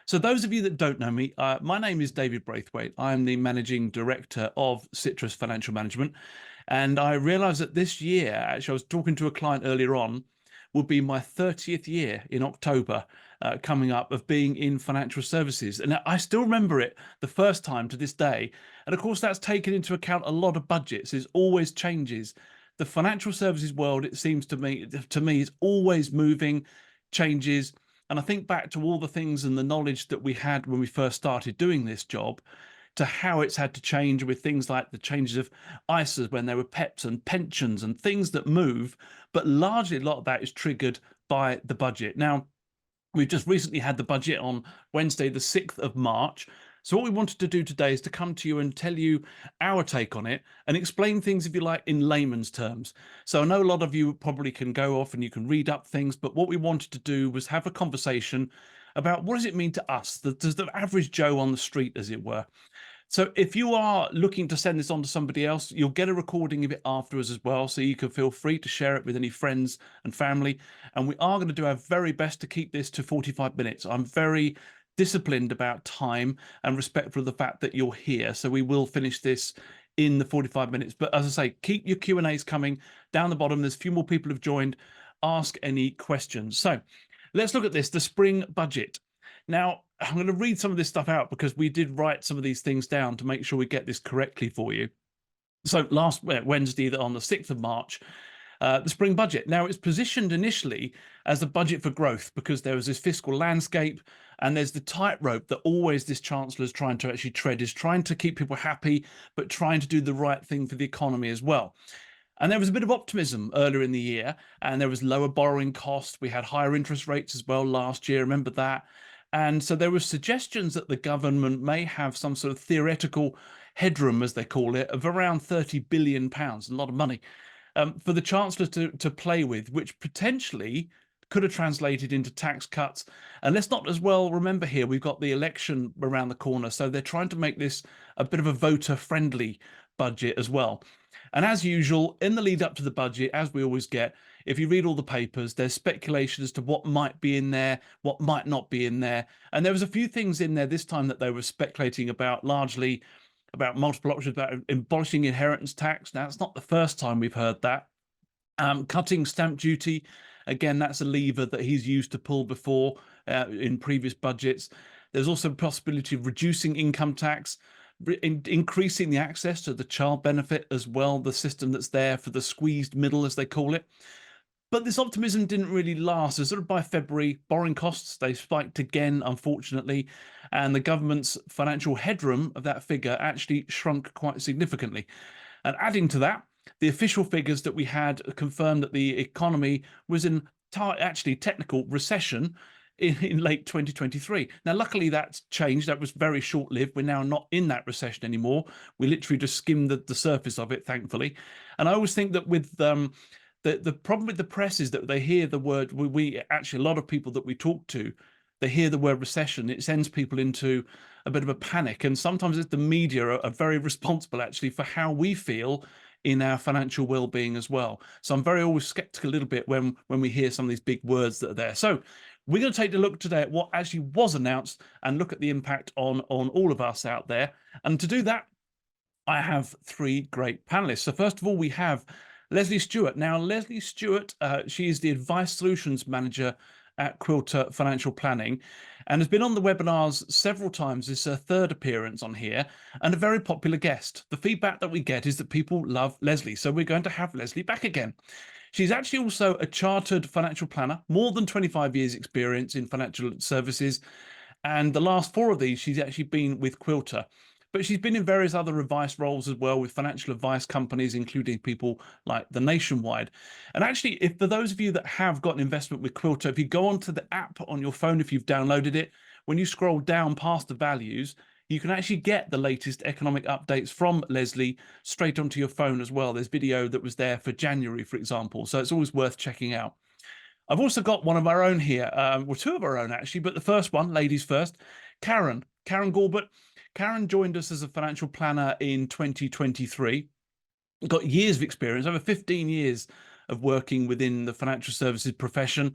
So those of you that don't know me, my name is David Braithwaite. I'm the Managing Director of Citrus Financial Management. And I realized that this year, actually, I was talking to a client earlier on, would be my 30th year in October coming up of being in financial services. And I still remember it the first time to this day. And of course, that's taken into account a lot of budgets. It always changes. The financial services world, it seems to me, is always moving, changes. And I think back to all the things and the knowledge that we had when we first started doing this job, to how it's had to change with things like the changes of ISAs when there were PEPs and pensions and things that move. But largely, a lot of that is triggered by the budget. Now, we've just recently had the budget on Wednesday, the 6th of March. So what we wanted to do today is to come to you and tell you our take on it and explain things, if you like, in layman's terms. So I know a lot of you probably can go off and you can read up things, but what we wanted to do was have a conversation about what does it mean to us, the average Joe on the street, as it were. So if you are looking to send this on to somebody else, you'll get a recording of it afterwards as well. So you can feel free to share it with any friends and family. And we are going to do our very best to keep this to 45 minutes. I'm very disciplined about time and respectful of the fact that you're here. So we will finish this in the 45 minutes. But as I say, keep your Q&As coming down the bottom. There's a few more people who've joined. Ask any questions. So let's look at this, the spring budget. Now, I'm going to read some of this stuff out because we did write some of these things down to make sure we get this correctly for you. So last Wednesday, on the 6th of March, the spring budget. Now, it's positioned initially as a budget for growth because there was this fiscal landscape and there's the tightrope that always this Chancellor is trying to actually tread, is trying to keep people happy, but trying to do the right thing for the economy as well. And there was a bit of optimism earlier in the year, and there was lower borrowing costs. We had higher interest rates as well last year. Remember that? And so there were suggestions that the government may have some sort of theoretical headroom, as they call it, of around £30 billion, a lot of money, for the Chancellor to play with, which potentially could have translated into tax cuts. And let's not as well remember here, we've got the election around the corner. So they're trying to make this a bit of a voter-friendly budget as well. And as usual, in the lead up to the budget, as we always get, if you read all the papers, there's speculation as to what might be in there, what might not be in there. And there was a few things in there this time that they were speculating about, largely about multiple options, about abolishing inheritance tax. Now, it's not the first time we've heard that. Cutting stamp duty, again, that's a lever that he's used to pull before in previous budgets. There's also a possibility of reducing income tax, increasing the access to the child benefit as well, the system that's there for the squeezed middle, as they call it. But this optimism didn't really last. So sort of by February, borrowing costs, they spiked again, unfortunately, and the government's financial headroom of that figure actually shrunk quite significantly. And adding to that, the official figures that we had confirmed that the economy was in actually technical recession in late 2023. Now, luckily, that's changed. That was very short-lived. We're now not in that recession anymore. We literally just skimmed the surface of it, thankfully. And I always think that with the problem with the press is that they hear the word, we actually, a lot of people that we talk to, they hear the word recession, it sends people into a bit of a panic. And sometimes it's the media are very responsible, actually, for how we feel in our financial well-being as well. So I'm very always skeptical a little bit when we hear some of these big words that are there. So we're going to take a look today at what actually was announced and look at the impact on all of us out there. And to do that, I have three great panelists. So first of all, we have Lesley Stewart. Now, Lesley Stewart, she is the Advice Solutions Manager at Quilter Financial Planning and has been on the webinars several times. This is her third appearance on here and a very popular guest. The feedback that we get is that people love Lesley, so we're going to have Lesley back again. She's actually also a chartered financial planner, more than 25 years experience in financial services. And the last 4 of these, she's actually been with Quilter. But she's been in various other advice roles as well with financial advice companies, including people like the Nationwide. And actually, if for those of you that have got an investment with Quilter, if you go onto the app on your phone, if you've downloaded it, when you scroll down past the values, you can actually get the latest economic updates from Lesley straight onto your phone as well. There's video that was there for January, for example. So it's always worth checking out. I've also got one of our own here, well, 2 of our own actually, but the first one, ladies first, Karen Gorbutt. Karen joined us as a financial planner in 2023, got years of experience, over 15 years of working within the financial services profession.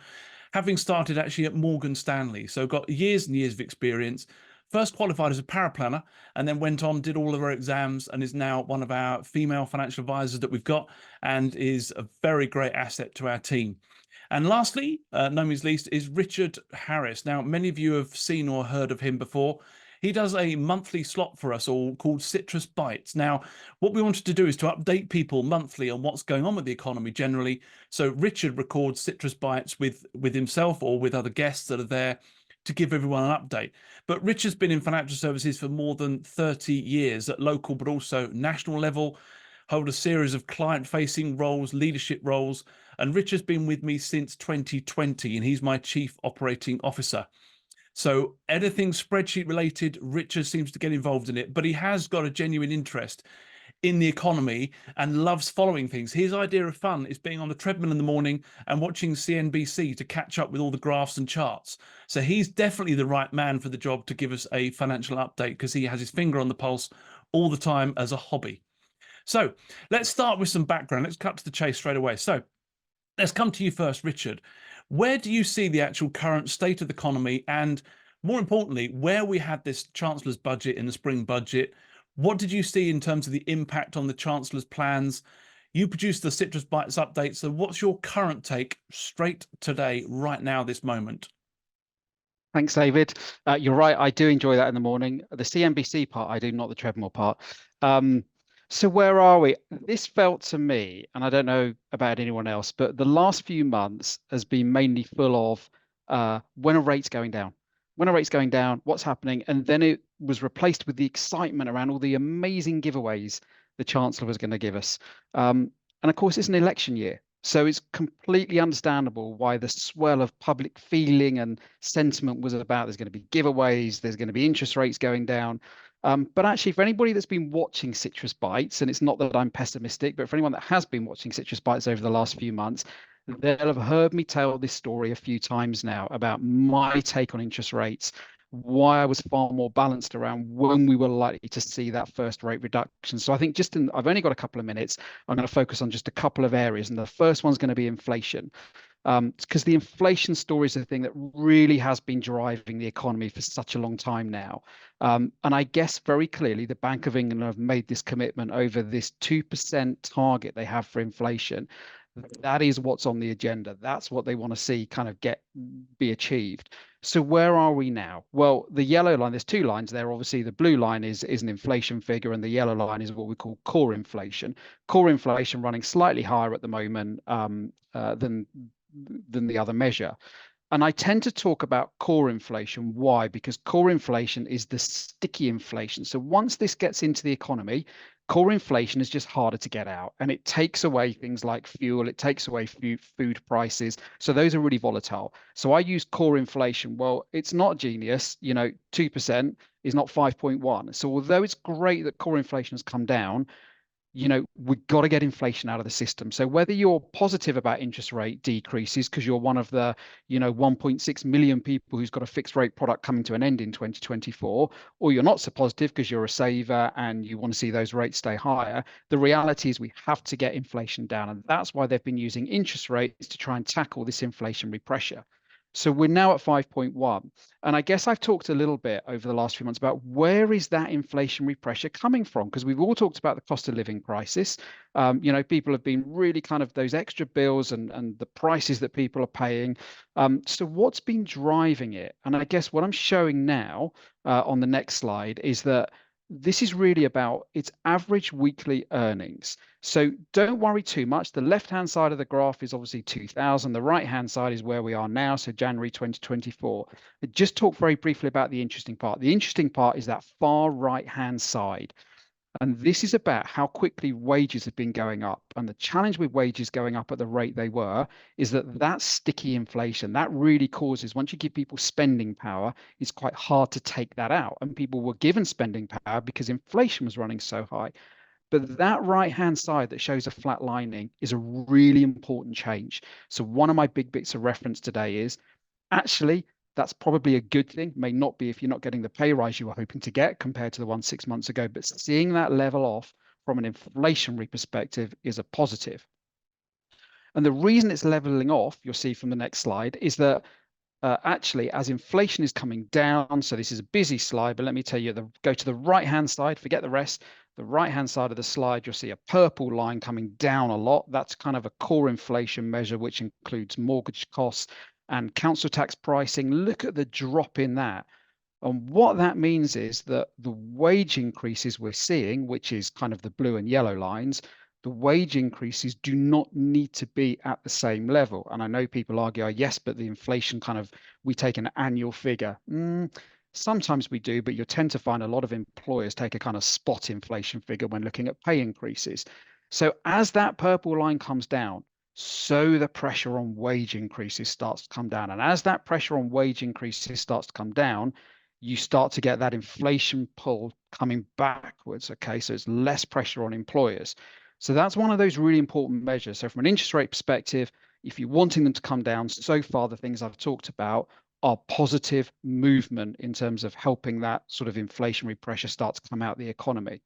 having started actually at Morgan Stanley. So got years and years of experience. First qualified as a paraplanner and then went on, did all of our exams, and is now one of our female financial advisors that we've got and is a very great asset to our team. And lastly, no means least, is Richard Harris. Now, many of you have seen or heard of him before. He does a monthly slot for us all called Citrus Bites. Now, what we wanted to do is to update people monthly on what's going on with the economy generally. So Richard records Citrus Bites with himself or with other guests that are there to give everyone an update. But Richard's been in financial services for more than 30 years at local, but also national level, hold a series of client-facing roles, leadership roles, and Richard's been with me since 2020, and he's my Chief Operating Officer. So anything spreadsheet related, Richard seems to get involved in it, but he has got a genuine interest in the economy and loves following things. His idea of fun is being on the treadmill in the morning and watching CNBC to catch up with all the graphs and charts. So he's definitely the right man for the job to give us a financial update because he has his finger on the pulse all the time as a hobby. So let's start with some background. Let's cut to the chase straight away. So let's come to you first, Richard. Where do you see the actual current state of the economy? And more importantly, where we had this Chancellor's budget in the spring budget, what did you see in terms of the impact on the Chancellor's plans? You produced the Citrus Bites update. So what's your current take straight today, right now, this moment? Thanks, David. You're right. I do enjoy that in the morning. The CNBC part, I do, not the treadmill part. So where are we? This felt to me, and I don't know about anyone else, but the last few months has been mainly full of when are rates going down? When are rates going down? What's happening? And then it was replaced with the excitement around all the amazing giveaways the Chancellor was going to give us. And of course, it's an election year. So it's completely understandable why the swell of public feeling and sentiment was about there's going to be giveaways, there's going to be interest rates going down. But actually, for anybody that's been watching Citrus Bites, and it's not that I'm pessimistic, but for anyone that has been watching Citrus Bites over the last few months, they'll have heard me tell this story a few times now about my take on interest rates, why I was far more balanced around when we were likely to see that first rate reduction. So I think I've only got a couple of minutes. I'm going to focus on just a couple of areas. And the first one's going to be inflation. Because the inflation story is the thing that really has been driving the economy for such a long time now. And I guess very clearly the Bank of England have made this commitment over this 2% target they have for inflation. That is what's on the agenda. That's what they want to see kind of be achieved. So where are we now? Well, the yellow line, there's two lines there. Obviously, the blue line is an inflation figure, and the yellow line is what we call core inflation. Core inflation running slightly higher at the moment than the other measure. And I tend to talk about core inflation. Why? Because core inflation is the sticky inflation. So once this gets into the economy, core inflation is just harder to get out, and it takes away things like fuel, it takes away food prices. So those are really volatile. So I use core inflation. Well, it's not genius, 2% is not 5.1. So although it's great that core inflation has come down, we've got to get inflation out of the system. So whether you're positive about interest rate decreases because you're one of the 1.6 million people who's got a fixed rate product coming to an end in 2024, or you're not so positive because you're a saver and you want to see those rates stay higher, the reality is we have to get inflation down. And that's why they've been using interest rates to try and tackle this inflationary pressure. So we're now at 5.1. And I guess I've talked a little bit over the last few months about where is that inflationary pressure coming from? Because we've all talked about the cost of living crisis. People have been really kind of those extra bills and the prices that people are paying. So what's been driving it? And I guess what I'm showing now on the next slide is that this is really about its average weekly earnings. So don't worry too much. The left-hand side of the graph is obviously 2000. The right-hand side is where we are now, so January 2024. Just talk very briefly about the interesting part. The interesting part is that far right-hand side. And this is about how quickly wages have been going up. And the challenge with wages going up at the rate they were is that sticky inflation, that really causes, once you give people spending power, it's quite hard to take that out. And people were given spending power because inflation was running so high. But that right-hand side that shows a flat lining is a really important change. So one of my big bits of reference today is actually, that's probably a good thing. May not be if you're not getting the pay rise you were hoping to get compared to the one 6 months ago, but seeing that level off from an inflationary perspective is a positive. And the reason it's leveling off, you'll see from the next slide, is that actually, as inflation is coming down, so this is a busy slide, but let me tell you, go to the right-hand side, forget the rest. The right-hand side of the slide, you'll see a purple line coming down a lot. That's kind of a core inflation measure, which includes mortgage costs and council tax pricing. Look at the drop in that. And what that means is that the wage increases we're seeing, which is kind of the blue and yellow lines, the wage increases do not need to be at the same level. And I know people argue, "Oh, yes, but the inflation kind of, we take an annual figure." Sometimes we do, but you'll tend to find a lot of employers take a kind of spot inflation figure when looking at pay increases. So as that purple line comes down, so the pressure on wage increases starts to come down. And as that pressure on wage increases starts to come down, you start to get that inflation pull coming backwards. Okay, so it's less pressure on employers. So that's one of those really important measures. So from an interest rate perspective, if you're wanting them to come down, so far the things I've talked about are positive movement in terms of helping that sort of inflationary pressure start to come out of the economy.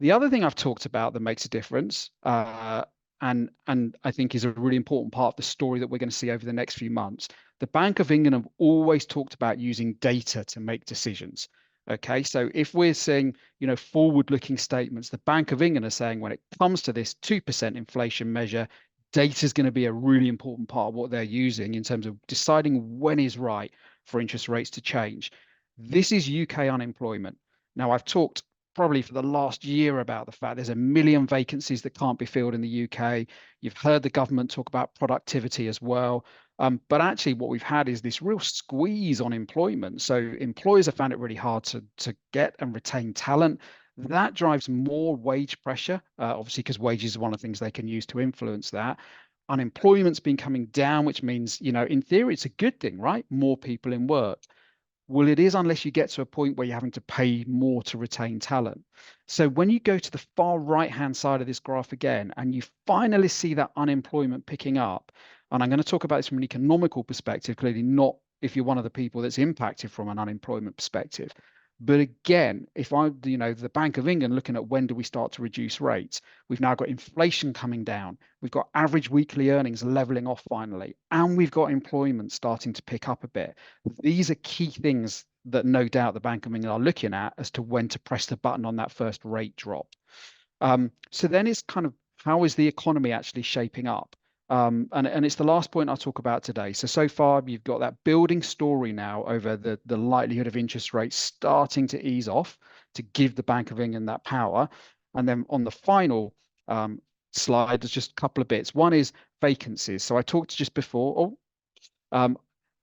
The other thing I've talked about that makes a difference, and I think is a really important part of the story that we're going to see over the next few months. The Bank of England have always talked about using data to make decisions. Okay, so if we're seeing, forward-looking statements, the Bank of England are saying when it comes to this 2% inflation measure, data is going to be a really important part of what they're using in terms of deciding when is right for interest rates to change. This is UK unemployment. Now, I've talked probably for the last year about the fact there's 1 million vacancies that can't be filled in the UK. You've heard the government talk about productivity as well. But actually what we've had is this real squeeze on employment. So employers have found it really hard to get and retain talent. That drives more wage pressure, obviously, because wages are one of the things they can use to influence that. Unemployment's been coming down, which means, in theory, it's a good thing, right? More people in work. Well, it is unless you get to a point where you're having to pay more to retain talent. So when you go to the far right-hand side of this graph again, and you finally see that unemployment picking up, and I'm going to talk about this from an economical perspective, clearly not if you're one of the people that's impacted from an unemployment perspective. But again, if the Bank of England looking at when do we start to reduce rates, we've now got inflation coming down. We've got average weekly earnings leveling off finally, and we've got employment starting to pick up a bit. These are key things that no doubt the Bank of England are looking at as to when to press the button on that first rate drop. So then it's kind of, how is the economy actually shaping up? And it's the last point I'll talk about today. So far, you've got that building story now over the likelihood of interest rates starting to ease off to give the Bank of England that power. And then on the final slide, there's just a couple of bits. One is vacancies. So I talked just before,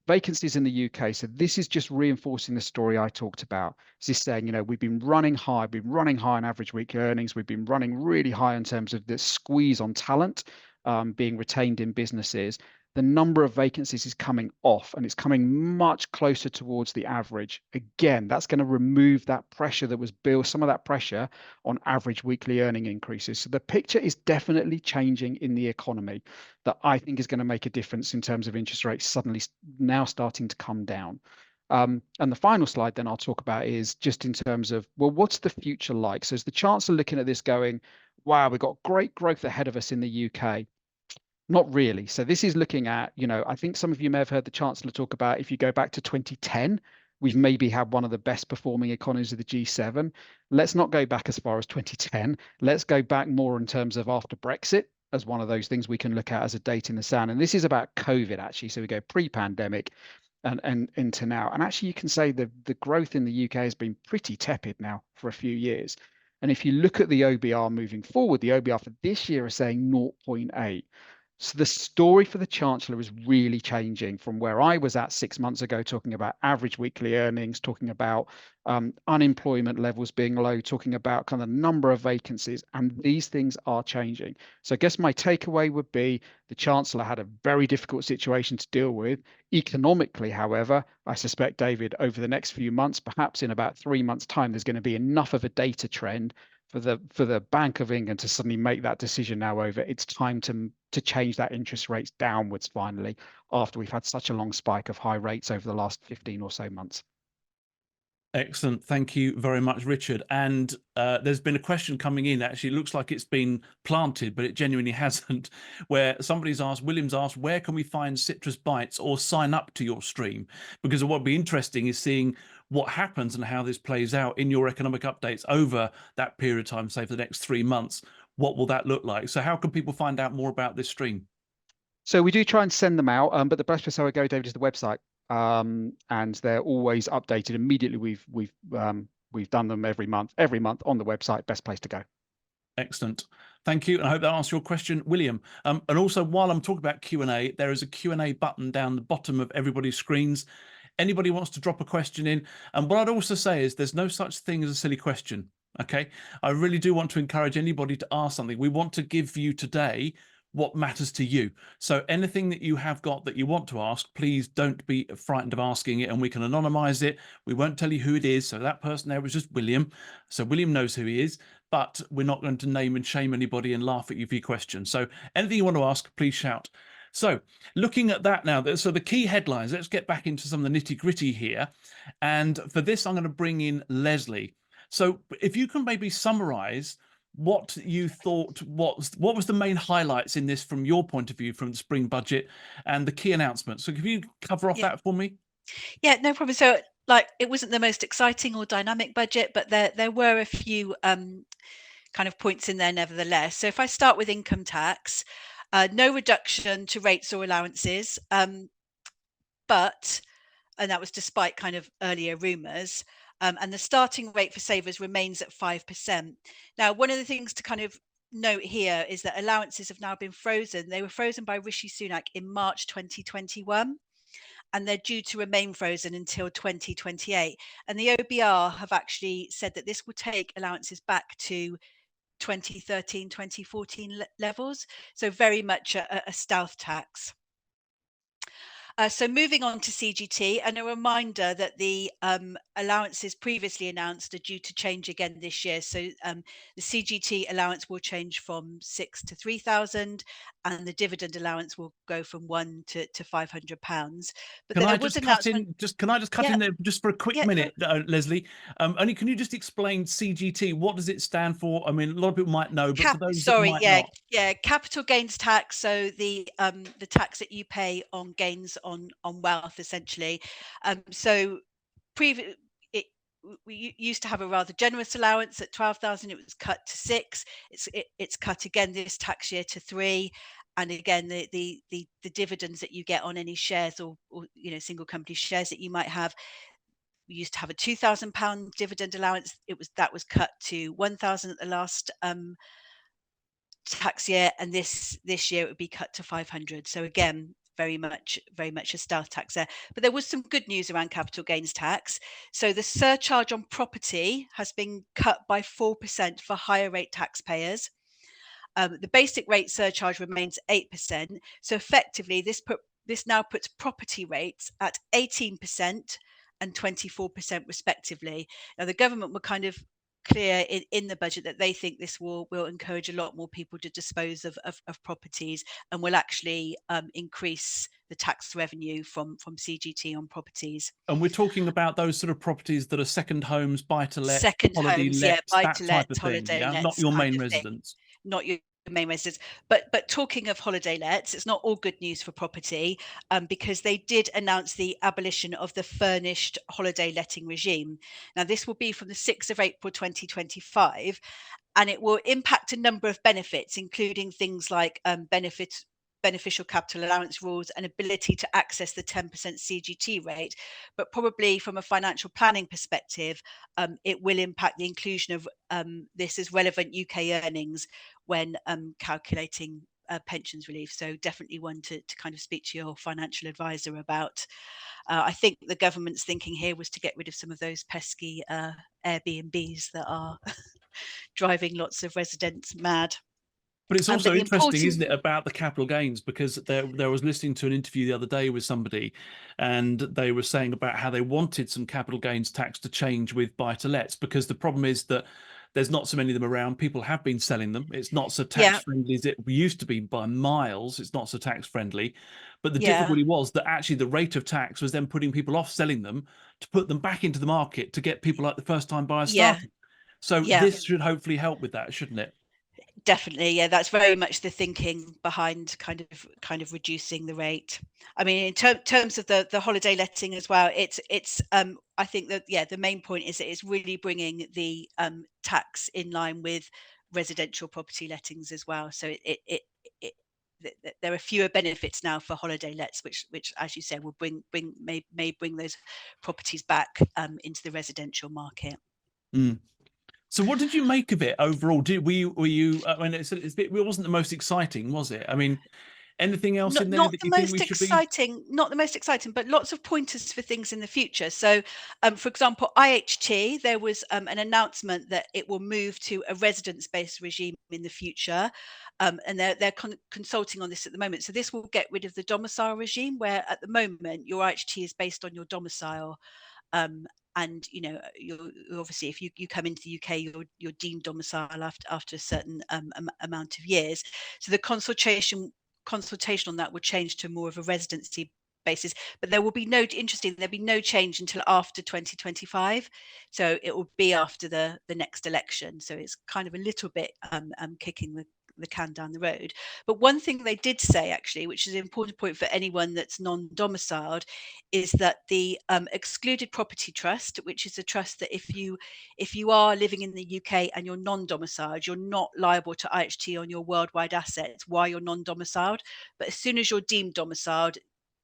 vacancies in the UK. So this is just reinforcing the story I talked about. This is saying, we've been running high on average weekly earnings. We've been running really high in terms of the squeeze on talent being retained in businesses. The number of vacancies is coming off and it's coming much closer towards the average. Again, that's going to remove that pressure that was built, some of that pressure on average weekly earning increases. So the picture is definitely changing in the economy that I think is going to make a difference in terms of interest rates suddenly now starting to come down. And the final slide then I'll talk about is just in terms of, well, what's the future like? So is the Chancellor looking at this going, wow, we've got great growth ahead of us in the UK? Not really. So this is looking at, I think some of you may have heard the Chancellor talk about if you go back to 2010, we've maybe had one of the best performing economies of the G7. Let's not go back as far as 2010. Let's go back more in terms of after Brexit as one of those things we can look at as a date in the sand. And this is about COVID, actually. So we go pre-pandemic and into now. And actually, you can say the growth in the UK has been pretty tepid now for a few years. And if you look at the OBR moving forward, the OBR for this year is saying 0.8. So the story for the Chancellor is really changing from where I was at 6 months ago, talking about average weekly earnings, talking about unemployment levels being low, talking about kind of number of vacancies, and these things are changing. So I guess my takeaway would be the Chancellor had a very difficult situation to deal with. Economically, however, I suspect, David, over the next few months, perhaps in about 3 months' time, there's going to be enough of a data trend for the Bank of England to suddenly make that decision now over it's time to change that interest rates downwards finally after we've had such a long spike of high rates over the last 15 or so months. Excellent. Thank you very much, Richard. And there's been a question coming in. Actually, it looks like it's been planted, but it genuinely hasn't. Where William's asked, where can we find Citrus Bites or sign up to your stream? Because what would be interesting is seeing what happens and how this plays out in your economic updates over that period of time, say for the next 3 months. What will that look like? So how can people find out more about this stream? So we do try and send them out, but the best place I would go, David, is the website, and they're always updated immediately. We've done them every month on the website. Best place to go. Excellent. Thank you. And I hope that answers your question, William. And also, while I'm talking about Q&A, there is a Q&A button down the bottom of everybody's screens. Anybody wants to drop a question in. And what I'd also say is there's no such thing as a silly question. Okay. I really do want to encourage anybody to ask something. We want to give you today what matters to you. So anything that you have got that you want to ask, please don't be frightened of asking it, and we can anonymize it. We won't tell you who it is. So that person there was just William. So William knows who he is, but we're not going to name and shame anybody and laugh at you for your question. So anything you want to ask, please shout. So looking at that now, so the key headlines, let's get back into some of the nitty gritty here. And for this, I'm going to bring in Lesley. So if you can maybe summarize what you thought what was the main highlights in this from your point of view from the spring budget and the key announcements. So can you cover off that for me? Yeah, no problem. So like it wasn't the most exciting or dynamic budget, but there were a few kind of points in there nevertheless. So if I start with income tax, no reduction to rates or allowances, but and that was despite kind of earlier rumours. And the starting rate for savers remains at 5%. Now, one of the things to kind of note here is that allowances have now been frozen. They were frozen by Rishi Sunak in March 2021, and they're due to remain frozen until 2028. And the OBR have actually said that this will take allowances back to 2013, 2014 levels. So very much a stealth tax. So moving on to CGT, and a reminder that the allowances previously announced are due to change again this year. So the CGT allowance will change from 6 to 3,000, and the dividend allowance will go from £1 to £500. But Can then I there was just an cut announcement. in? Can I just cut in there just for a quick minute, Lesley? Only can you just explain CGT? What does it stand for? I mean, a lot of people might know, but for those that might not. Capital gains tax. So the tax that you pay on gains on wealth, essentially. We used to have a rather generous allowance at 12,000. It was cut to 6. It's cut again this tax year to 3. And again, the dividends that you get on any shares or single company shares that you might have. We used to have a £2,000 dividend allowance. That was cut to 1,000 at the last tax year, and this year it would be cut to 500. So again, very much a stealth tax there. But there was some good news around capital gains tax. So the surcharge on property has been cut by 4% for higher rate taxpayers. The basic rate surcharge remains 8%. So effectively, this now puts property rates at 18% and 24% respectively. Now the government were kind of clear in the budget that they think this will encourage a lot more people to dispose of properties, and will actually increase the tax revenue from CGT on properties. And we're talking about those sort of properties that are second homes, buy to let, Second holiday homes, lets, buy that to type let, of thing. holiday Yeah, lets, not your kind main of thing. residence. Not your main residence. But talking of holiday lets, it's not all good news for property, because they did announce the abolition of the furnished holiday letting regime. Now this will be from the 6th of April 2025, and it will impact a number of benefits, including things like beneficial capital allowance rules and ability to access the 10% CGT rate. But probably from a financial planning perspective, it will impact the inclusion of this as relevant UK earnings when calculating pensions relief. So definitely one to kind of speak to your financial advisor about. I think the government's thinking here was to get rid of some of those pesky Airbnbs that are driving lots of residents mad. But it's also interesting, isn't it, about the capital gains, because there was listening to an interview the other day with somebody, and they were saying about how they wanted some capital gains tax to change with buy-to-lets, because the problem is that there's not so many of them around. People have been selling them. It's not so tax Yeah, friendly as it used to be by miles. It's not so tax friendly. But the yeah, difficulty was that actually the rate of tax was then putting people off selling them to put them back into the market to get people like the first time buyers yeah, started. So yeah. this should hopefully help with that, shouldn't it? Definitely, yeah, that's very much the thinking behind kind of reducing the rate. I mean, in terms of the holiday letting as well, it's I think that, yeah, the main point is that it's really bringing the tax in line with residential property lettings as well. So it there are fewer benefits now for holiday lets, which as you said will may bring those properties back into the residential market. Mm. So what did you make of it overall? Were you? I mean, it wasn't the most exciting, was it? I mean, anything else in there Not that the you think we most should be? exciting, not the most exciting, but lots of pointers for things in the future. So, for example, IHT, there was an announcement that it will move to a residence-based regime in the future, and they're consulting on this at the moment. So this will get rid of the domicile regime, where at the moment your IHT is based on your domicile. And you're obviously, if you come into the UK, you're deemed domicile after a certain amount of years. So the consultation on that will change to more of a residency basis, but there'll be no change until after 2025. So it will be after the next election. So it's kind of a little bit kicking the can down the road. But one thing they did say, actually, which is an important point for anyone that's non-domiciled, is that the excluded property trust, which is a trust that if you are living in the UK and you're non-domiciled, you're not liable to IHT on your worldwide assets while you're non-domiciled. But as soon as you're deemed domiciled,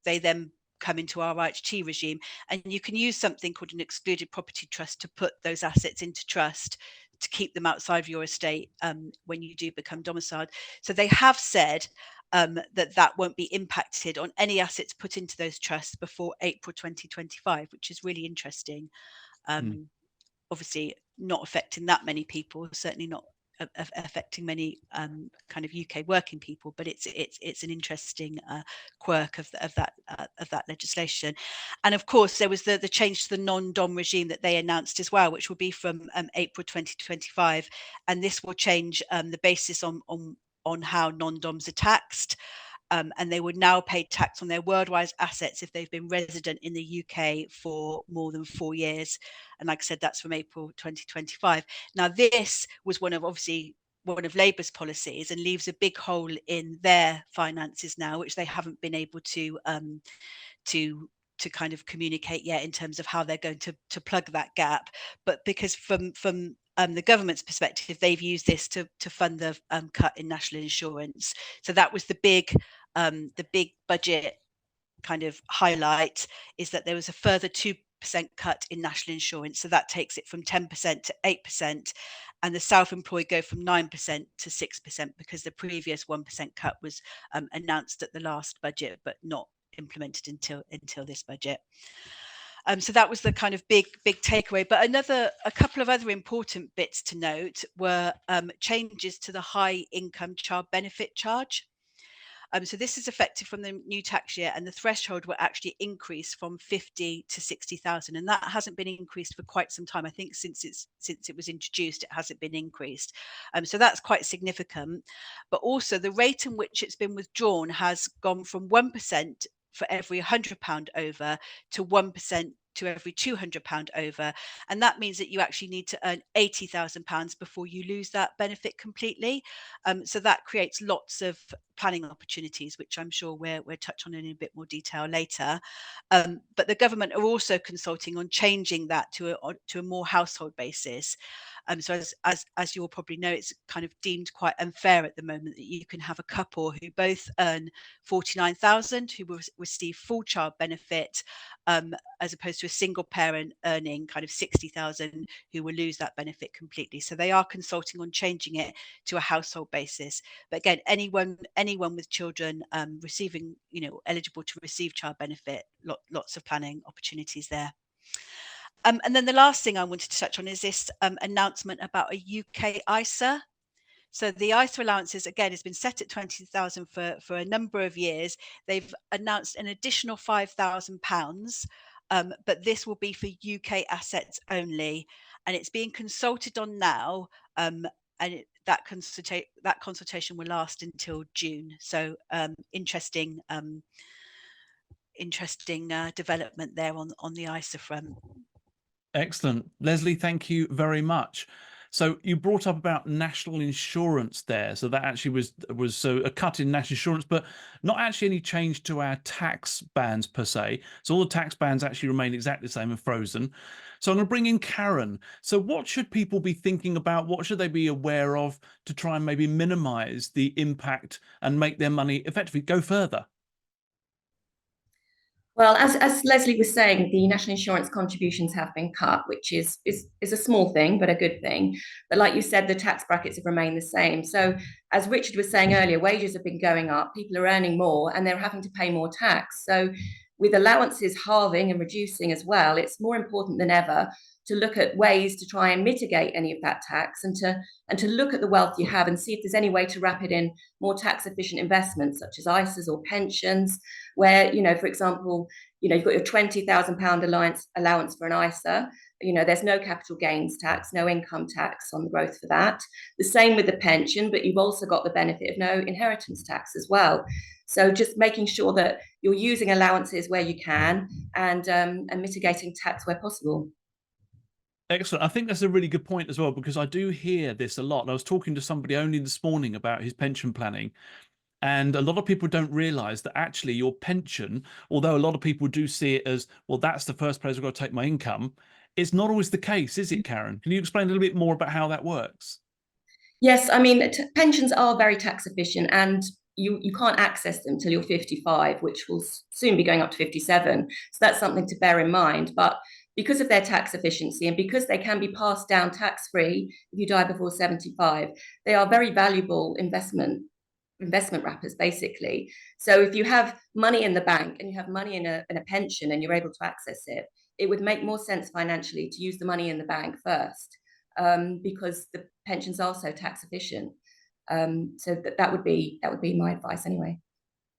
they then come into our IHT regime, and you can use something called an excluded property trust to put those assets into trust to keep them outside of your estate when you do become domiciled. So they have said that won't be impacted on any assets put into those trusts before April 2025, which is really interesting. Mm. Obviously not affecting that many people, certainly not affecting many kind of UK working people, but it's an interesting quirk of that legislation. And of course there was the change to the non-dom regime that they announced as well, which will be from April 2025, and this will change the basis on how non-doms are taxed. And they would now pay tax on their worldwide assets if they've been resident in the UK for more than 4 years. And like I said, that's from April 2025. Now, this was one of Labour's policies, and leaves a big hole in their finances now, which they haven't been able to kind of communicate yet in terms of how they're going to plug that gap. But because from the government's perspective, they've used this to fund the cut in national insurance. So that was the big budget kind of highlight, is that there was a further 2% cut in national insurance. So that takes it from 10% to 8%. And the self-employed go from 9% to 6%, because the previous 1% cut was announced at the last budget, but not implemented until this budget. So that was the kind of big takeaway. But a couple of other important bits to note were changes to the high income child benefit charge. So this is effective from the new tax year, and the threshold will actually increase from 50 to 60,000, and that hasn't been increased for quite some time. I think since it was introduced, it hasn't been increased. So that's quite significant. But also the rate in which it's been withdrawn has gone from 1% for every £100 over to 1% to every £200 over, and that means that you actually need to earn £80,000 before you lose that benefit completely. So that creates lots of planning opportunities, which I'm sure we'll touch on in a bit more detail later. But the government are also consulting on changing that to a more household basis. So as you'll probably know, it's kind of deemed quite unfair at the moment that you can have a couple who both earn 49,000 who will receive full child benefit, as opposed to a single parent earning kind of 60,000 who will lose that benefit completely. So they are consulting on changing it to a household basis. But again, anyone with children receiving, eligible to receive child benefit, lots of planning opportunities there. And then the last thing I wanted to touch on is this announcement about a UK ISA. So the ISA allowances, again, has been set at 20,000 for a number of years. They've announced an additional £5,000, but this will be for UK assets only. it's being consulted on now. That consultation will last until June. So interesting development there on the ISA front. Excellent. Lesley, thank you very much. So you brought up about national insurance there. So that actually was so a cut in national insurance, but not actually any change to our tax bands per se. So all the tax bands actually remain exactly the same and frozen. So I'm going to bring in Karen. So what should people be thinking about? What should they be aware of to try and maybe minimize the impact and make their money effectively go further? Well, as Lesley was saying, the national insurance contributions have been cut, which is a small thing, but a good thing. But like you said, the tax brackets have remained the same. So as Richard was saying earlier, wages have been going up, people are earning more, and they're having to pay more tax. So with allowances halving and reducing as well, it's more important than ever to look at ways to try and mitigate any of that tax, and to look at the wealth you have and see if there's any way to wrap it in more tax efficient investments such as ISAs or pensions, where, for example, you've got your £20,000 allowance for an ISA. There's no capital gains tax, no income tax on the growth for that. The same with the pension, but you've also got the benefit of no inheritance tax as well. So just making sure that you're using allowances where you can, and mitigating tax where possible. Excellent. I think that's a really good point as well, because I do hear this a lot. And I was talking to somebody only this morning about his pension planning. And a lot of people don't realize that actually your pension, although a lot of people do see it as, well, that's the first place I've got to take my income, it's not always the case, is it, Karen? Can you explain a little bit more about how that works? Yes, I mean, pensions are very tax efficient, and you can't access them till you're 55, which will soon be going up to 57. So that's something to bear in mind. But because of their tax efficiency and because they can be passed down tax-free if you die before 75, they are very valuable investment wrappers, basically. So if you have money in the bank and you have money in a pension and you're able to access it, it would make more sense financially to use the money in the bank first, because the pensions are so tax efficient. So that would be my advice anyway.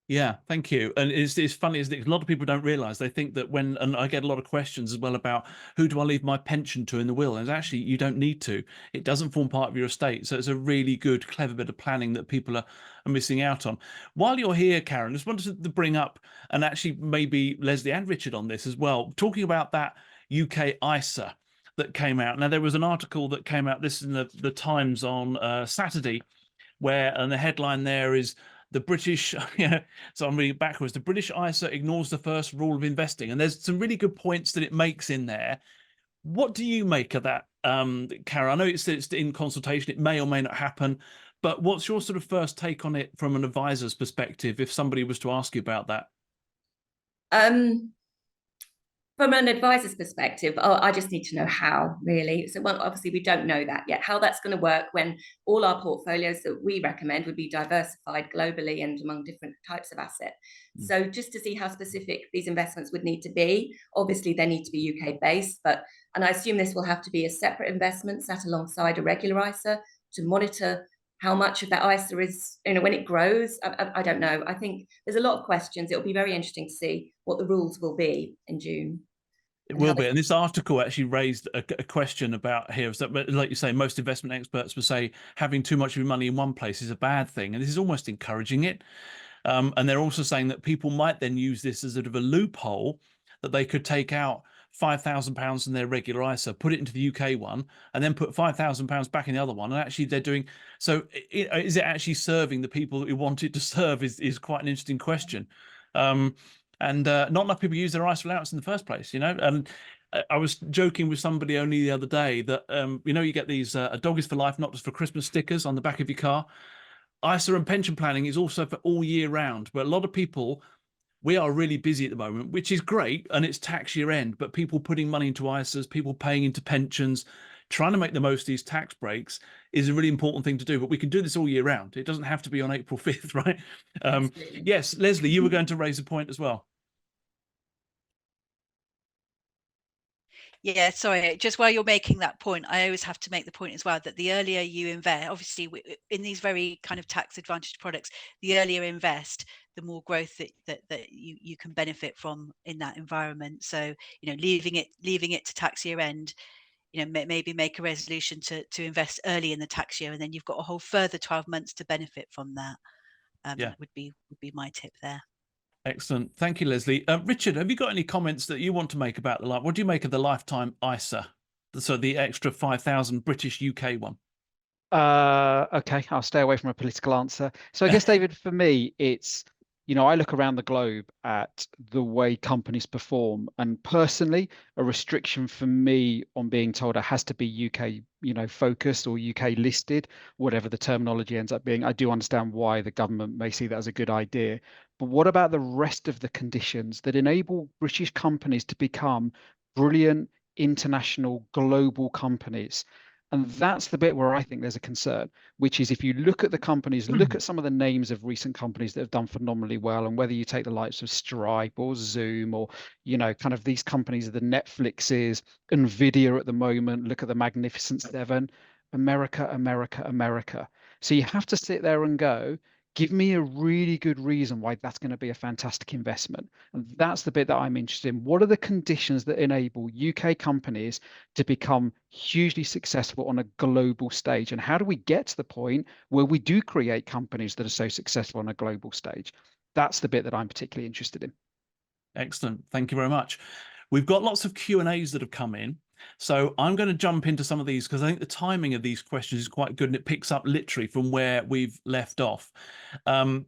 Yeah, thank you. And it's funny, isn't it? A lot of people don't realize, they think that and I get a lot of questions as well about who do I leave my pension to in the will? And actually, you don't need to. It doesn't form part of your estate. So it's a really good, clever bit of planning that people are missing out on. While you're here, Karen, I just wanted to bring up, and actually maybe Lesley and Richard on this as well, talking about that UK ISA that came out. Now, there was an article that came out, this is in the Times on Saturday, and the headline there is, the British, so I'm reading backwards, the British ISA ignores the first rule of investing. And there's some really good points that it makes in there. What do you make of that, Karen? I know it's in consultation, it may or may not happen, but what's your sort of first take on it from an advisor's perspective, if somebody was to ask you about that? From an advisor's perspective, I just need to know how, really. So, well, obviously, we don't know that yet, how that's going to work when all our portfolios that we recommend would be diversified globally and among different types of asset. So just to see how specific these investments would need to be. Obviously, they need to be UK based, and I assume this will have to be a separate investment sat alongside a regular ISA to monitor how much of that ISA is, when it grows. I don't know. I think there's a lot of questions. It'll be very interesting to see what the rules will be in June. It will be. And this article actually raised a question about here. So, like you say, most investment experts would say having too much of your money in one place is a bad thing. And this is almost encouraging it. And they're also saying that people might then use this as a sort of a loophole, that they could take out £5,000 from their regular ISA, put it into the UK one, and then put £5,000 back in the other one. And actually they're doing, so is it actually serving the people that we want it to serve is quite an interesting question. And not enough people use their ISA allowance in the first place, and I was joking with somebody only the other day that, you get these a dog is for life, not just for Christmas stickers on the back of your car. ISA and pension planning is also for all year round, but a lot of people, we are really busy at the moment, which is great, and it's tax year end, but people putting money into ISAs, people paying into pensions, trying to make the most of these tax breaks is a really important thing to do. But we can do this all year round. It doesn't have to be on April 5th, right? Yes, Lesley, you were going to raise a point as well. Yeah, sorry, just while you're making that point, I always have to make the point as well that the earlier you invest, obviously in these very kind of tax advantaged products, the earlier you invest, the more growth that you can benefit from in that environment. So, leaving it to tax year end maybe make a resolution to invest early in the tax year, and then you've got a whole further 12 months to benefit from that. Yeah. Would be my tip there. Excellent. Thank you, Lesley. Richard, have you got any comments that you want to make about the life? What do you make of the lifetime ISA? So the extra 5,000 British UK one. Okay, I'll stay away from a political answer. So I guess, David, for me, it's, I look around the globe at the way companies perform, and personally, a restriction for me on being told it has to be UK, focused or UK listed, whatever the terminology ends up being. I do understand why the government may see that as a good idea. But what about the rest of the conditions that enable British companies to become brilliant international global companies? And that's the bit where I think there's a concern, which is if you look at the companies, look at some of the names of recent companies that have done phenomenally well, and whether you take the likes of Stripe or Zoom or, kind of these companies, the Netflixes, Nvidia at the moment, look at the Magnificent Seven, America, America, America. So you have to sit there and go, give me a really good reason why that's going to be a fantastic investment. And that's the bit that I'm interested in. What are the conditions that enable UK companies to become hugely successful on a global stage? And how do we get to the point where we do create companies that are so successful on a global stage? That's the bit that I'm particularly interested in. Excellent. Thank you very much. We've got lots of Q&As that have come in. So I'm going to jump into some of these because I think the timing of these questions is quite good and it picks up literally from where we've left off.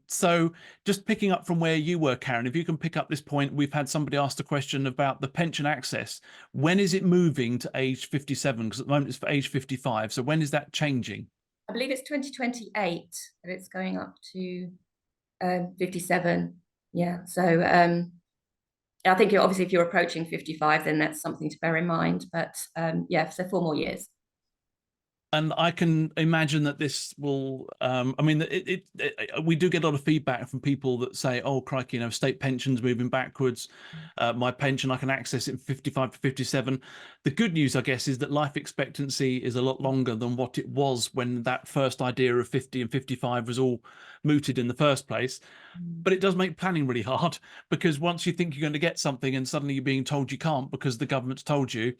So just picking up from where you were, Karen, if you can pick up this point, we've had somebody ask a question about the pension access. When is it moving to age 57? Because at the moment it's for age 55. So when is that changing? I believe it's 2028 that it's going up to 57. Yeah. So I think obviously if you're approaching 55, then that's something to bear in mind. But yeah, so 4 more years. And I can imagine that this will, I mean, we do get a lot of feedback from people that say, oh, crikey, state pensions moving backwards. My pension, I can access it in 55 to 57. The good news, I guess, is that life expectancy is a lot longer than what it was when that first idea of 50 and 55 was all mooted in the first place. But it does make planning really hard because once you think you're going to get something and suddenly you're being told you can't because the government's told you,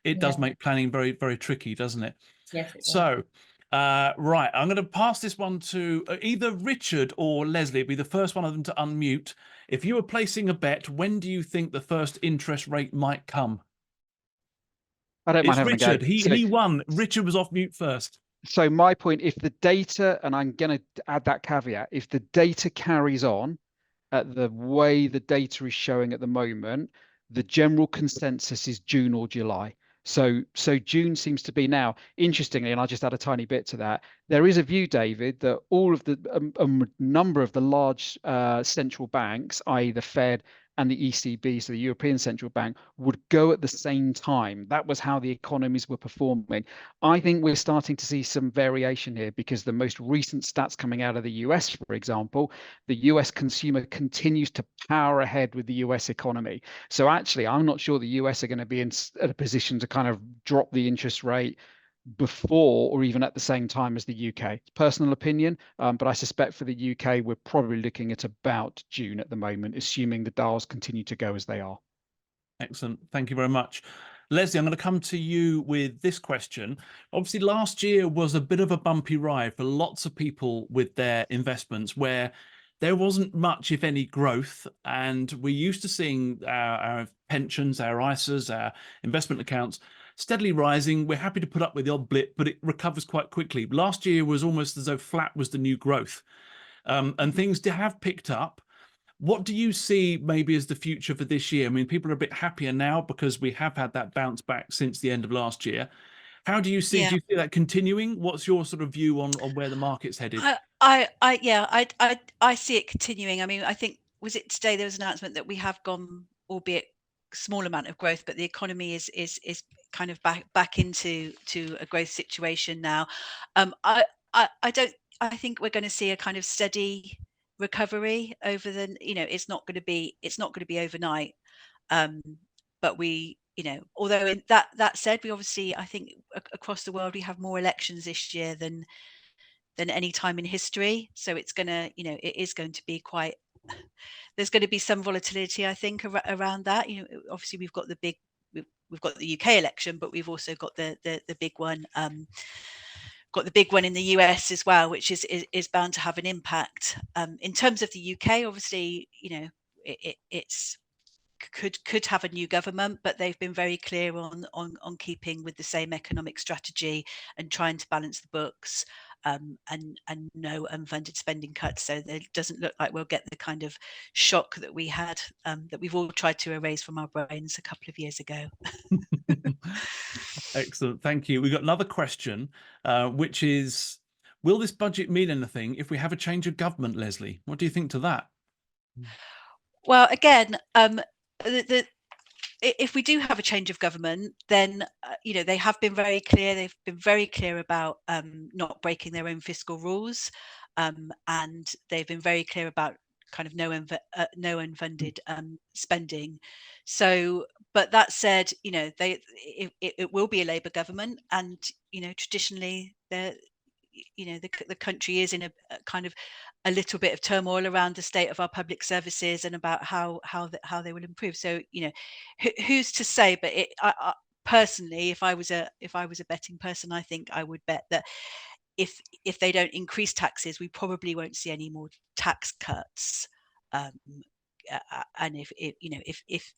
it does make planning very, very tricky, doesn't it? Yes, it does. So, right, I'm going to pass this one to either Richard or Lesley. It'll be the first one of them to unmute. If you were placing a bet, when do you think the first interest rate might come? I don't mind It's having Richard. a go. He won. Richard was off mute first. So my point, if the data, and I'm going to add that caveat, if the data carries on at the way the data is showing at the moment, the general consensus is June or July. So June seems to be now. Interestingly, and I'll just add a tiny bit to that, there is a view, David, that all of the number of the large central banks, i.e. the Fed and the ECB, so the European Central Bank, would go at the same time. That was how the economies were performing. I think we're starting to see some variation here because the most recent stats coming out of the US, for example, the US consumer continues to power ahead with the US economy. So actually, I'm not sure the US are going to be in a position to kind of drop the interest rate before or even at the same time as the UK. It's personal opinion, but I suspect for the UK, we're probably looking at about June at the moment, assuming the dials continue to go as they are. Excellent. Thank you very much. Lesley, I'm going to come to you with this question. Obviously, last year was a bit of a bumpy ride for lots of people with their investments where there wasn't much, if any, growth. And we're used to seeing our pensions, our ISAs, our investment accounts steadily rising. We're happy to put up with the odd blip, but it recovers quite quickly. Last year was almost as though flat was the new growth. And things have picked up. What do you see maybe as the future for this year? I mean, people are a bit happier now because we have had that bounce back since the end of last year. How do you see, do you see that continuing? What's your sort of view on where the market's headed? I see it continuing. I mean, I think, was it today there was an announcement that we have gone, albeit small amount of growth, but the economy is kind of back into a growth situation now. I think we're going to see a kind of steady recovery over the, it's not going to be overnight. But we, although that said, we obviously, I think across the world we have more elections this year than any time in history. So it's going to, it is going to be quite, there's going to be some volatility, I think, around that. Obviously we've got the big we've got the UK election, but we've also got the big one. Got the big one in the US as well, which is bound to have an impact. In terms of the UK, obviously, it's could have a new government, but they've been very clear on keeping with the same economic strategy and trying to balance the books, and no unfunded spending cuts. So it doesn't look like we'll get the kind of shock that we had, that we've all tried to erase from our brains a couple of years ago. Excellent, thank you. We've got another question, which is, will this budget mean anything if we have a change of government, Lesley? What do you think to that? Well, again, if we do have a change of government, then they have been very clear. They've been very clear about not breaking their own fiscal rules, and they've been very clear about kind of no unfunded spending. So, but that said, it will be a Labour government, and traditionally the country is in a kind of a little bit of turmoil around the state of our public services and about how they will improve. So who's to say? But I personally, if I was a betting person, I think I would bet that if they don't increase taxes, we probably won't see any more tax cuts. And if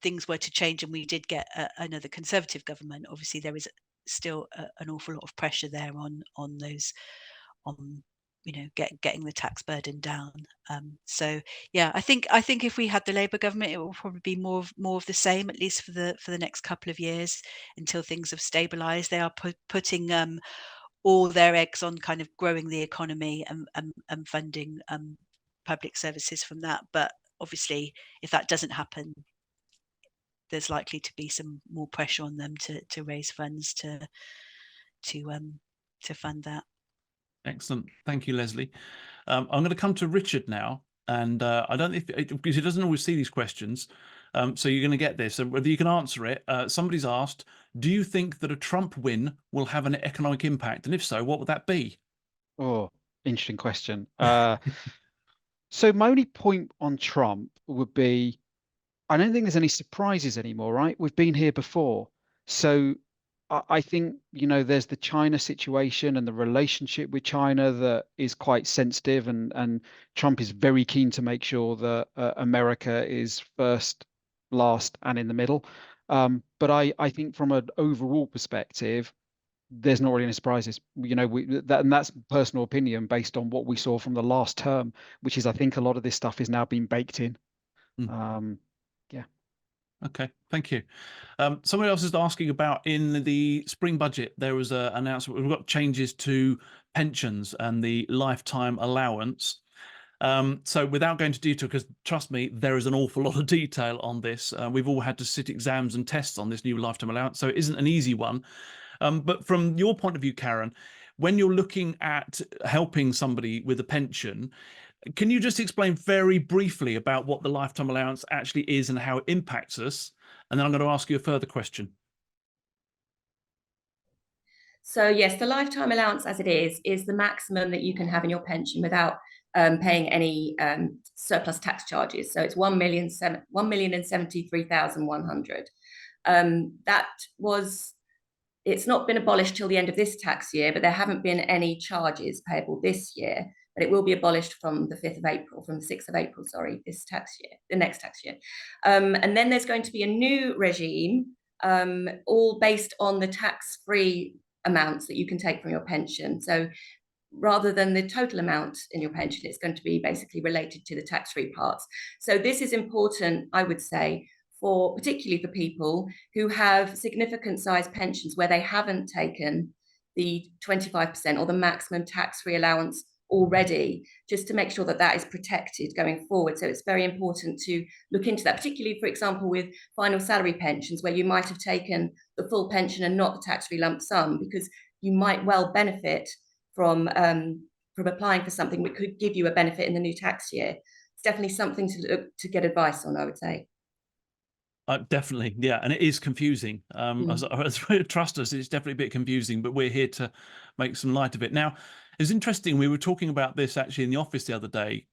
things were to change and we did get another Conservative government, obviously there is still an awful lot of pressure there on those, getting the tax burden down. So yeah, I think if we had the Labour government, it will probably be more of the same, at least for the next couple of years, until things have stabilised. They are putting all their eggs on kind of growing the economy and funding public services from that. But obviously, if that doesn't happen, there's likely to be some more pressure on them to raise funds to fund that. Excellent, thank you, Lesley. I'm going to come to Richard now, and I don't know because he doesn't always see these questions, so you're going to get this. So whether you can answer it, somebody's asked, do you think that a Trump win will have an economic impact, and if so, what would that be? Oh, interesting question. So my only point on Trump would be, I don't think there's any surprises anymore, right? We've been here before. So I think, there's the China situation and the relationship with China that is quite sensitive, and Trump is very keen to make sure that America is first, last, and in the middle. But I think from an overall perspective, there's not really any surprises. And that's personal opinion based on what we saw from the last term, which is, I think a lot of this stuff is now being baked in. Yeah. Okay, thank you. Somebody else is asking about, in the spring budget, there was an announcement. We've got changes to pensions and the lifetime allowance. So without going into detail, because trust me, there is an awful lot of detail on this. We've all had to sit exams and tests on this new lifetime allowance, so it isn't an easy one. But from your point of view, Karen, when you're looking at helping somebody with a pension, can you just explain very briefly about what the lifetime allowance actually is and how it impacts us? And then I'm going to ask you a further question. So yes, the lifetime allowance as it is the maximum that you can have in your pension without paying any surplus tax charges. So it's 1,073,100. It's not been abolished till the end of this tax year, but there haven't been any charges payable this year. But it will be abolished from the 6th of April, this tax year, the next tax year. And then there's going to be a new regime, all based on the tax-free amounts that you can take from your pension. So rather than the total amount in your pension, it's going to be basically related to the tax-free parts. So this is important, I would say, particularly for people who have significant size pensions where they haven't taken the 25% or the maximum tax-free allowance already, just to make sure that is protected going forward. So it's very important to look into that, particularly, for example, with final salary pensions, where you might have taken the full pension and not the tax-free lump sum, because you might well benefit from applying for something that could give you a benefit in the new tax year. It's definitely something to get advice on, I would say. Definitely, yeah, and it is confusing. As trust us, it's definitely a bit confusing, but we're here to make some light of it. Now, it's interesting. We were talking about this actually in the office the other day,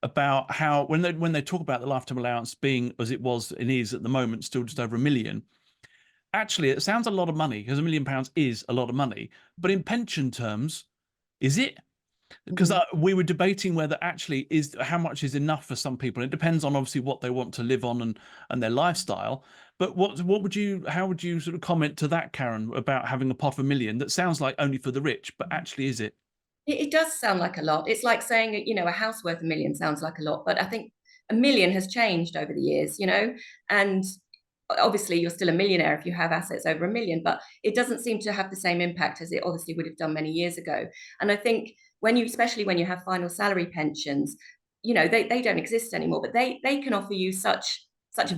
about how when they talk about the lifetime allowance being as it was and is at the moment, still just over £1 million. Actually, it sounds a lot of money because £1 million is a lot of money, but in pension terms, is it? Because we were debating whether actually how much is enough for some people. It depends on obviously what they want to live on and their lifestyle. But how would you sort of comment to that, Karen, about having a pot of £1 million that sounds like only for the rich, but actually is it? It does sound like a lot. It's like saying, a house worth £1 million sounds like a lot, but I think £1 million has changed over the years, and obviously you're still a millionaire if you have assets over £1 million, but it doesn't seem to have the same impact as it obviously would have done many years ago. And I think especially when you have final salary pensions, they don't exist anymore, but they can offer you such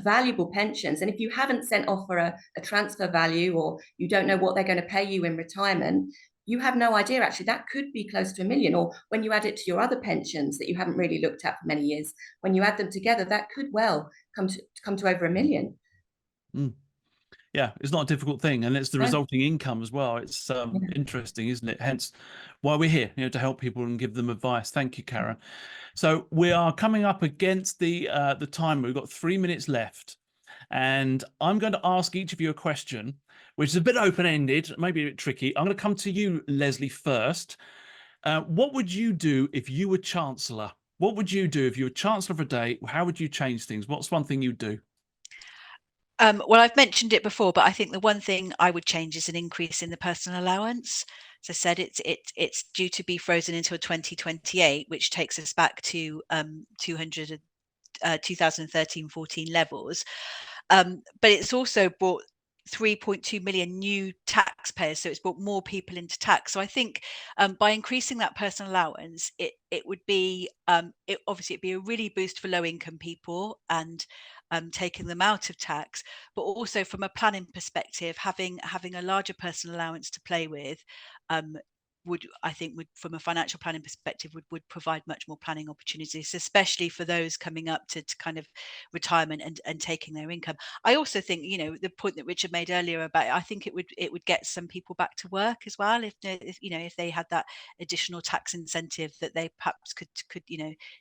valuable pensions. And if you haven't sent off for a transfer value, or you don't know what they're going to pay you in retirement, you have no idea. Actually, that could be close to £1 million. Or when you add it to your other pensions that you haven't really looked at for many years, when you add them together, that could well come to over £1 million. Yeah, it's not a difficult thing, and it's the No. resulting income as well. It's interesting, isn't it? Hence why we're here, to help people and give them advice. Thank you, Karen. So we are coming up against the time. We've got 3 minutes left, and I'm going to ask each of you a question, which is a bit open-ended, maybe a bit tricky. I'm going to come to you, Lesley, first. What would you do if you were Chancellor? What would you do if you were Chancellor for a day? How would you change things? What's one thing you'd do? Well, I've mentioned it before, but I think the one thing I would change is an increase in the personal allowance. As I said, it's due to be frozen until 2028, which takes us back to 2013-14 levels. But it's also brought 3.2 million new taxpayers, so it's brought more people into tax. So I think by increasing that personal allowance, it would be it'd be a really boost for low income people and taking them out of tax, but also from a planning perspective, having a larger personal allowance to play with would from a financial planning perspective would provide much more planning opportunities, especially for those coming up to kind of retirement and taking their income. I also think, the point that Richard made earlier about, I think it would get some people back to work as well if they had that additional tax incentive that they perhaps could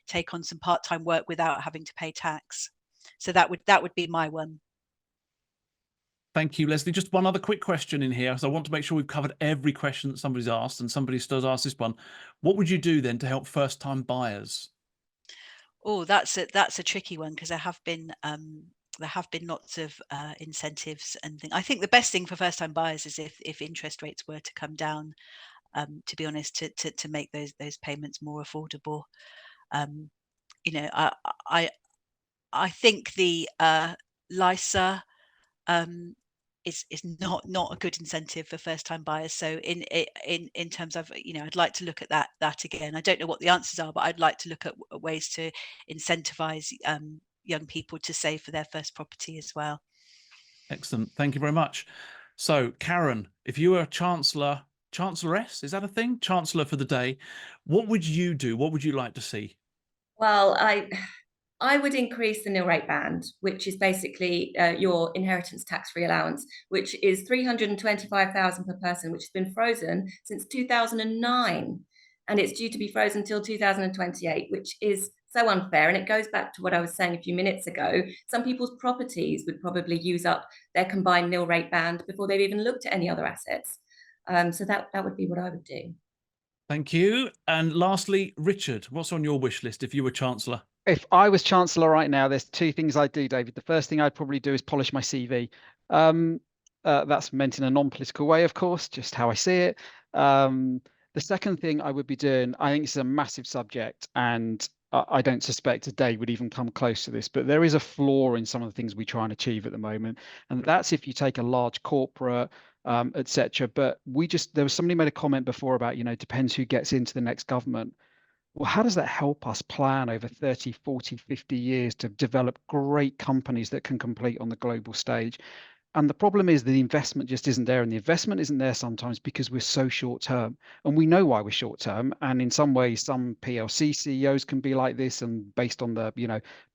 take on some part-time work without having to pay tax. So that would be my one. Thank you, Lesley. Just one other quick question in here, because I want to make sure we've covered every question that somebody's asked, and somebody still asked this one. What would you do then to help first-time buyers? Oh, that's a tricky one, because there have been lots of incentives and things. I think the best thing for first-time buyers is if interest rates were to come down, to be honest, to make those payments more affordable. I think the LISA is not a good incentive for first-time buyers. So in terms of, I'd like to look at that again. I don't know what the answers are, but I'd like to look at ways to incentivize young people to save for their first property as well. Excellent. Thank you very much. So, Karen, if you were Chancelloress, is that a thing? Chancellor for the day, what would you do? What would you like to see? Well, I would increase the nil rate band, which is basically your inheritance tax-free allowance, which is £325,000 per person, which has been frozen since 2009, and it's due to be frozen until 2028, which is so unfair. And it goes back to what I was saying a few minutes ago. Some people's properties would probably use up their combined nil rate band before they've even looked at any other assets. So that would be what I would do. Thank you. And lastly, Richard, what's on your wish list if you were Chancellor? If I was Chancellor right now, there's two things I'd do, David. The first thing I'd probably do is polish my CV. That's meant in a non-political way, of course, just how I see it. The second thing I would be doing, I think this is a massive subject, and I don't suspect a day would even come close to this, but there is a flaw in some of the things we try and achieve at the moment. And that's if you take a large corporate, etc. But there was somebody made a comment before about, depends who gets into the next government. Well, how does that help us plan over 30, 40, 50 years to develop great companies that can compete on the global stage? And the problem is the investment just isn't there. And the investment isn't there sometimes because we're so short term. And we know why we're short term. And in some ways, some PLC CEOs can be like this and based on the,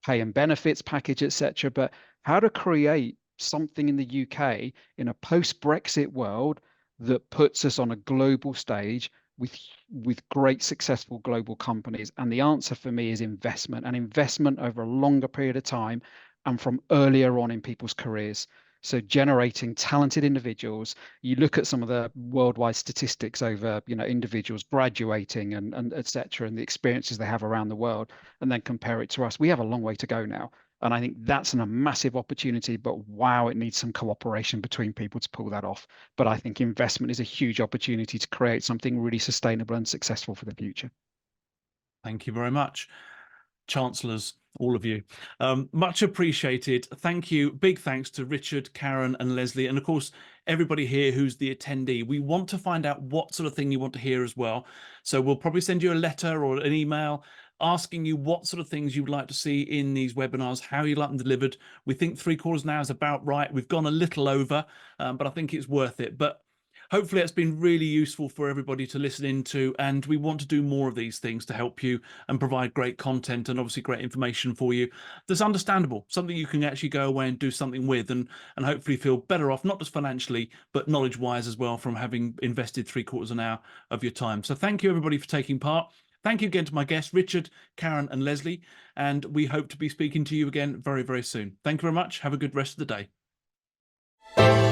pay and benefits package, etc. But how to create something in the UK in a post-Brexit world that puts us on a global stage with great successful global companies? And the answer for me is investment, and investment over a longer period of time and from earlier on in people's careers. So generating talented individuals. You look at some of the worldwide statistics over, individuals graduating and et cetera, and the experiences they have around the world, and then compare it to us. We have a long way to go now. And I think that's a massive opportunity, but wow, it needs some cooperation between people to pull that off. But I think investment is a huge opportunity to create something really sustainable and successful for the future. Thank you very much. Chancellors, all of you, much appreciated. Thank you. Big thanks to Richard, Karen and Lesley, and of course everybody here who's the attendee. We want to find out what sort of thing you want to hear as well, so we'll probably send you a letter or an email asking you what sort of things you'd like to see in these webinars, how you'd like them delivered. We think 3/4 now is about right. We've gone a little over, but I think it's worth it. But hopefully it's been really useful for everybody to listen into, and we want to do more of these things to help you and provide great content and obviously great information for you that's understandable, something you can actually go away and do something with, and hopefully feel better off, not just financially but knowledge wise as well, from having invested 3/4 an hour of your time. So thank you everybody for taking part. Thank you again to my guests, Richard, Karen and Lesley, and we hope to be speaking to you again very, very soon. Thank you very much. Have a good rest of the day.